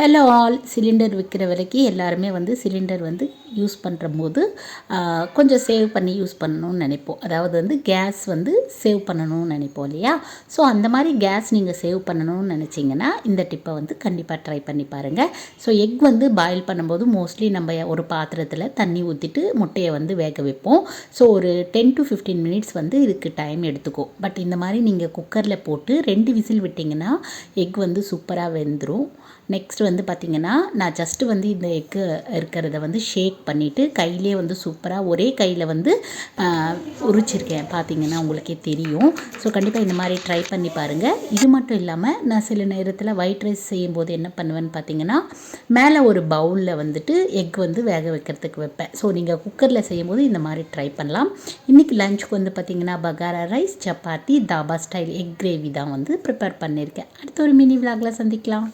Hello all. Cylinder விற்கிற வரைக்கும் எல்லாருமே சிலிண்டர் யூஸ் பண்ணுறம்போது கொஞ்சம் சேவ் பண்ணி யூஸ் பண்ணணும்னு நினைப்போம். அதாவது கேஸ் சேவ் பண்ணணும்னு நினைப்போம் இல்லையா? ஸோ அந்த மாதிரி கேஸ் நீங்கள் சேவ் பண்ணணும்னு நினச்சிங்கன்னா இந்த டிப்பை கண்டிப்பாக ட்ரை பண்ணி பாருங்கள். ஸோ எக் பாயில் பண்ணும்போது மோஸ்ட்லி நம்ம ஒரு பாத்திரத்தில் தண்ணி ஊற்றிட்டு முட்டையை வேக வைப்போம். ஸோ ஒரு 10 to 15 மினிட்ஸ் இதுக்கு டைம் எடுத்துக்கும். பட் இந்த மாதிரி நீங்கள் குக்கரில் போட்டு 2 விசில் விட்டிங்கன்னா எக் சூப்பராக வெந்துடும். நெக்ஸ்ட் பார்த்திங்கன்னா நான் ஜஸ்ட்டு இந்த எக்கு இருக்கிறத ஷேக் பண்ணிவிட்டு கையிலே சூப்பராக ஒரே கையில் உரிச்சிருக்கேன். பார்த்திங்கன்னா உங்களுக்கே தெரியும். ஸோ கண்டிப்பாக இந்த மாதிரி ட்ரை பண்ணி பாருங்கள். இது மட்டும் இல்லாமல் நான் சில நேரத்தில் ஒயிட் ரைஸ் செய்யும்போது என்ன பண்ணுவேன்னு பார்த்திங்கன்னா மேலே ஒரு பவுலில் எக் வேக வைக்கிறதுக்கு வைப்பேன். ஸோ நீங்கள் குக்கரில் செய்யும்போது இந்த மாதிரி ட்ரை பண்ணலாம். இன்றைக்கி லஞ்சுக்கு பார்த்திங்கன்னா bagara rice, chapati, dhaba style egg gravy தான் ப்ரிப்பேர் பண்ணியிருக்கேன். அடுத்த ஒரு மினி விலாகில் சந்திக்கலாம்.